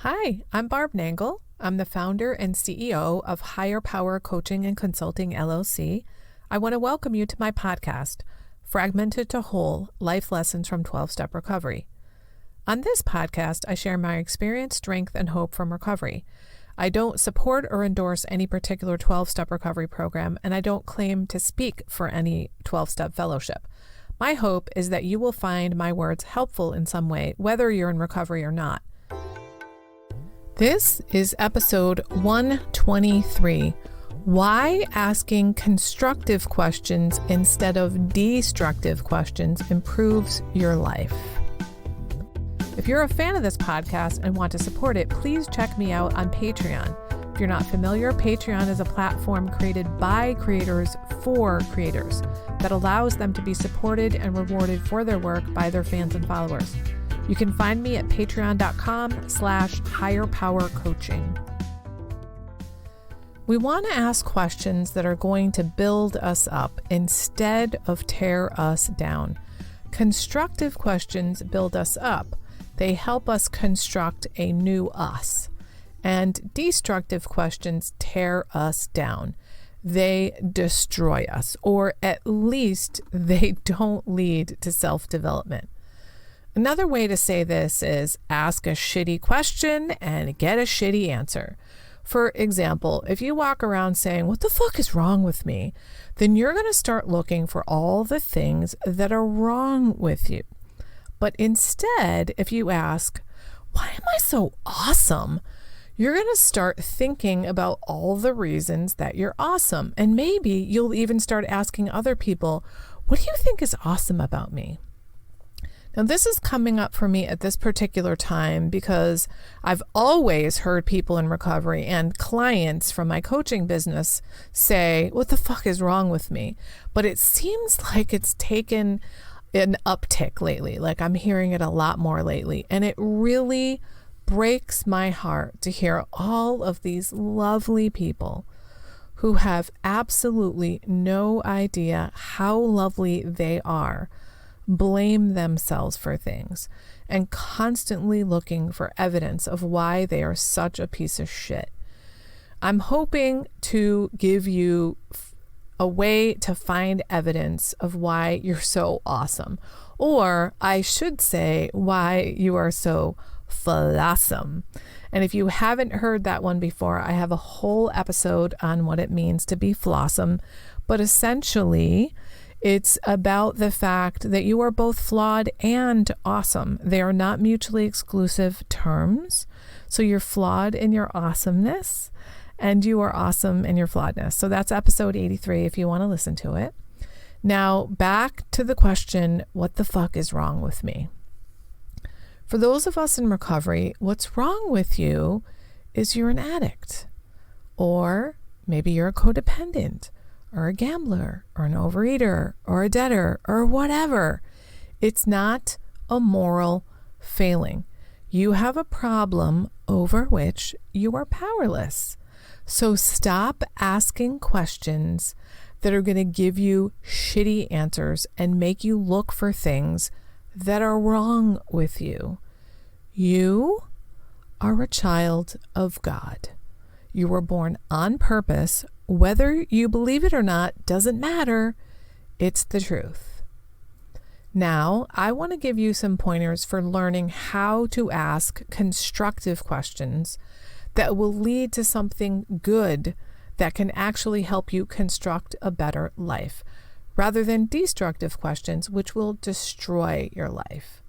Hi, I'm Barb Nangle. I'm the founder and CEO of Higher Power Coaching and Consulting, LLC. I want to welcome you to my podcast, Fragmented to Whole, Life Lessons from 12-Step Recovery. On this podcast, I share my experience, strength, and hope from recovery. I don't support or endorse any particular 12-step recovery program, and I don't claim to speak for any 12-step fellowship. My hope is that you will find my words helpful in some way, whether you're in recovery or not. This is episode 123, Why Asking Constructive Questions Instead of Destructive Questions Improves Your Life. If you're a fan of this podcast and want to support it, please check me out on Patreon. If you're not familiar, Patreon is a platform created by creators for creators that allows them to be supported and rewarded for their work by their fans and followers. You can find me at patreon.com/higherpowercoaching. We want to ask questions that are going to build us up instead of tear us down. Constructive questions build us up. They help us construct a new us. And destructive questions tear us down. They destroy us, or at least they don't lead to self-development. Another way to say this is ask a shitty question and get a shitty answer. For example, if you walk around saying, "What the fuck is wrong with me?" then you're going to start looking for all the things that are wrong with you. But instead, if you ask, "Why am I so awesome?" you're going to start thinking about all the reasons that you're awesome. And maybe you'll even start asking other people, "What do you think is awesome about me?" Now, this is coming up for me at this particular time because I've always heard people in recovery and clients from my coaching business say, "What the fuck is wrong with me?" But it seems like it's taken an uptick lately. Like I'm hearing it a lot more lately. And it really breaks my heart to hear all of these lovely people who have absolutely no idea how lovely they are blame themselves for things and constantly looking for evidence of why they are such a piece of shit. I'm hoping to give you a way to find evidence of why you're so awesome, or I should say why you are so flawsome. And if you haven't heard that one before, I have a whole episode on what it means to be flawsome, but essentially it's about the fact that you are both flawed and awesome. They are not mutually exclusive terms. So you're flawed in your awesomeness and you are awesome in your flawedness. So that's episode 83 if you want to listen to it. Now back to the question, what the fuck is wrong with me? For those of us in recovery, what's wrong with you is you're an addict, or maybe you're a codependent, or a gambler, or an overeater, or a debtor, or whatever. It's not a moral failing. You have a problem over which you are powerless. So stop asking questions that are going to give you shitty answers and make you look for things that are wrong with you. You are a child of God. You were born on purpose. Whether you believe it or not doesn't matter. It's the truth. Now, I want to give you some pointers for learning how to ask constructive questions that will lead to something good that can actually help you construct a better life, rather than destructive questions which will destroy your life.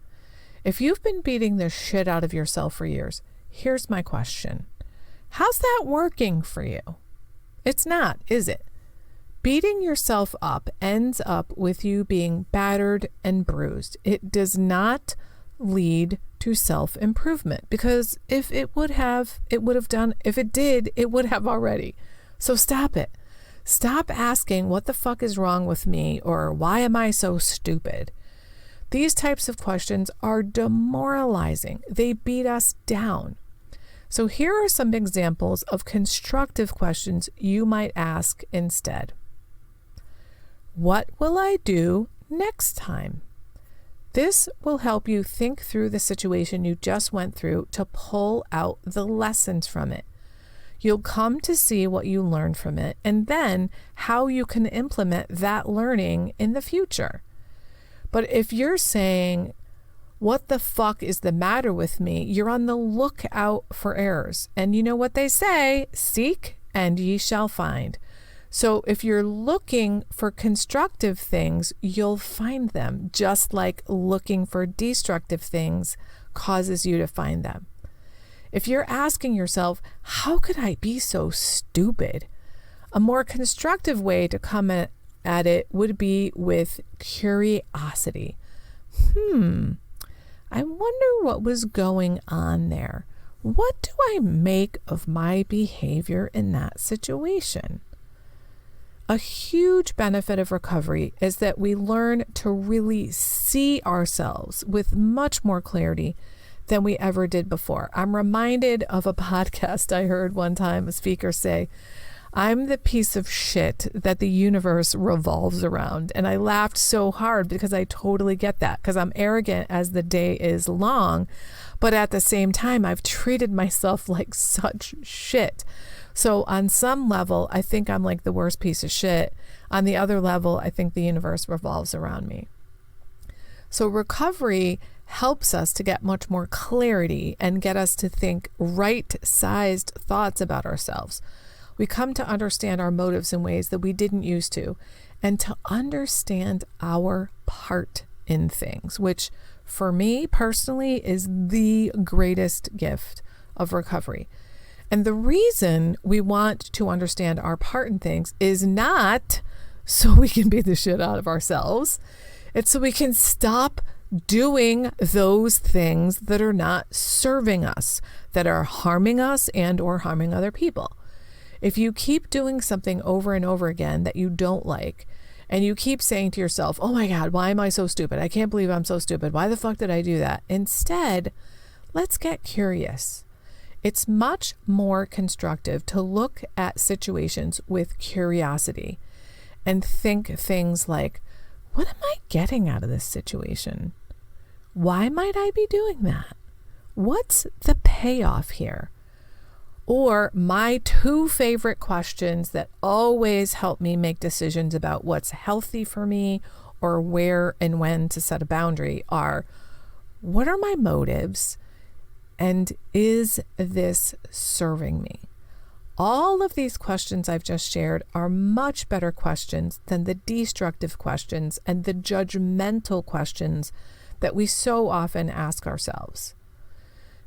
If you've been beating the shit out of yourself for years, here's my question. How's that working for you? It's not, is it? Beating yourself up ends up with you being battered and bruised. It does not lead to self-improvement, because if it would have, it would have done. If it did, it would have already. So stop it. Stop asking what the fuck is wrong with me, or why am I so stupid? These types of questions are demoralizing. They beat us down. So here are some examples of constructive questions you might ask instead. What will I do next time? This will help you think through the situation you just went through to pull out the lessons from it. You'll come to see what you learned from it and then how you can implement that learning in the future. But if you're saying, what the fuck is the matter with me? You're on the lookout for errors. And you know what they say, seek and ye shall find. So if you're looking for constructive things, you'll find them, just like looking for destructive things causes you to find them. If you're asking yourself, how could I be so stupid? A more constructive way to come at it would be with curiosity. I wonder what was going on there. What do I make of my behavior in that situation? A huge benefit of recovery is that we learn to really see ourselves with much more clarity than we ever did before. I'm reminded of a podcast I heard one time, a speaker say, I'm the piece of shit that the universe revolves around. And I laughed so hard because I totally get that, because I'm arrogant as the day is long. But at the same time, I've treated myself like such shit. So on some level, I think I'm like the worst piece of shit. On the other level, I think the universe revolves around me. So recovery helps us to get much more clarity and get us to think right-sized thoughts about ourselves. We come to understand our motives in ways that we didn't used to, and to understand our part in things, which for me personally is the greatest gift of recovery. And the reason we want to understand our part in things is not so we can beat the shit out of ourselves. It's so we can stop doing those things that are not serving us, that are harming us and or harming other people. If you keep doing something over and over again that you don't like, and you keep saying to yourself, oh my God, why am I so stupid? I can't believe I'm so stupid. Why the fuck did I do that? Instead, let's get curious. It's much more constructive to look at situations with curiosity and think things like, what am I getting out of this situation? Why might I be doing that? What's the payoff here? Or my two favorite questions that always help me make decisions about what's healthy for me or where and when to set a boundary are, what are my motives? And is this serving me? All of these questions I've just shared are much better questions than the destructive questions and the judgmental questions that we so often ask ourselves.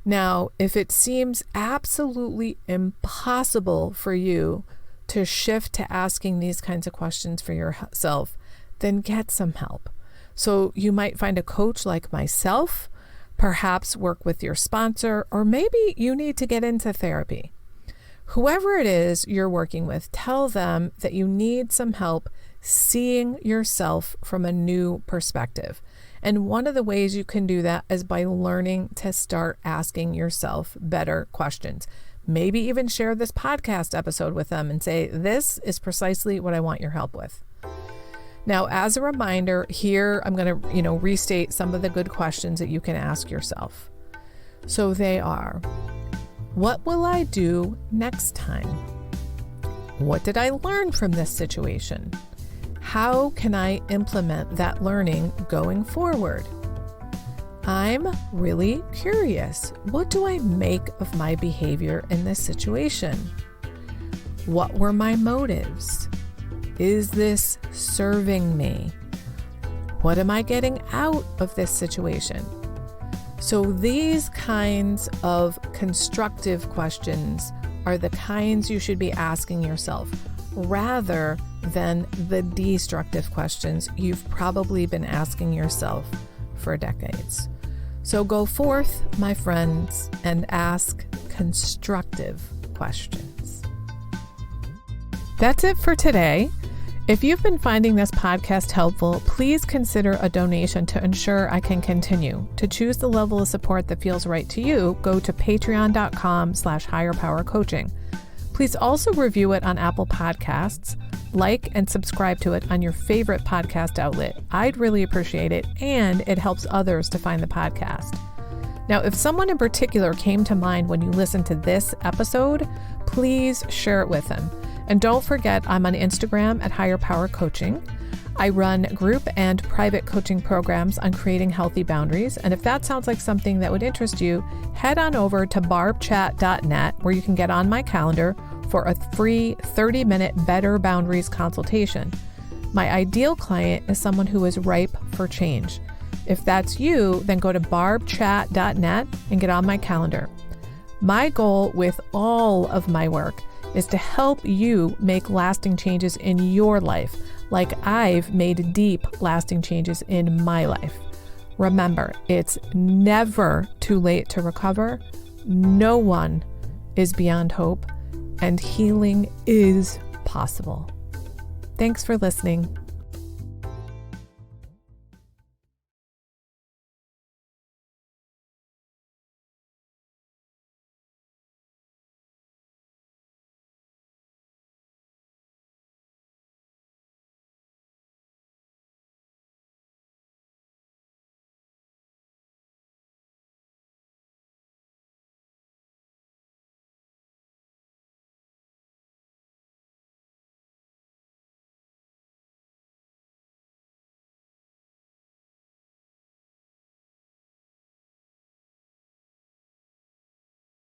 Now, if it seems absolutely impossible for you to shift to asking these kinds of questions for yourself, then get some help. So you might find a coach like myself, perhaps work with your sponsor, or maybe you need to get into therapy. Whoever it is you're working with, tell them that you need some help seeing yourself from a new perspective. And one of the ways you can do that is by learning to start asking yourself better questions. Maybe even share this podcast episode with them and say, this is precisely what I want your help with. Now, as a reminder, here I'm going to, restate some of the good questions that you can ask yourself. So they are, what will I do next time? What did I learn from this situation? How can I implement that learning going forward? I'm really curious. What do I make of my behavior in this situation? What were my motives? Is this serving me? What am I getting out of this situation? So these kinds of constructive questions are the kinds you should be asking yourself, rather than the destructive questions you've probably been asking yourself for decades. So go forth, my friends, and ask constructive questions. That's it for today. If you've been finding this podcast helpful, please consider a donation to ensure I can continue. To choose the level of support that feels right to you, go to patreon.com/higherpowercoaching. Please also review it on Apple Podcasts, like and subscribe to it on your favorite podcast outlet. I'd really appreciate it, and it helps others to find the podcast. Now, if someone in particular came to mind when you listen to this episode, please share it with them. And don't forget, I'm on Instagram at Higher Power Coaching. I run group and private coaching programs on creating healthy boundaries. And if that sounds like something that would interest you, head on over to barbchat.net, where you can get on my calendar for a free 30-minute Better Boundaries consultation. My ideal client is someone who is ripe for change. If that's you, then go to barbchat.net and get on my calendar. My goal with all of my work is to help you make lasting changes in your life, like I've made deep, lasting changes in my life. Remember, it's never too late to recover. No one is beyond hope, and healing is possible. Thanks for listening.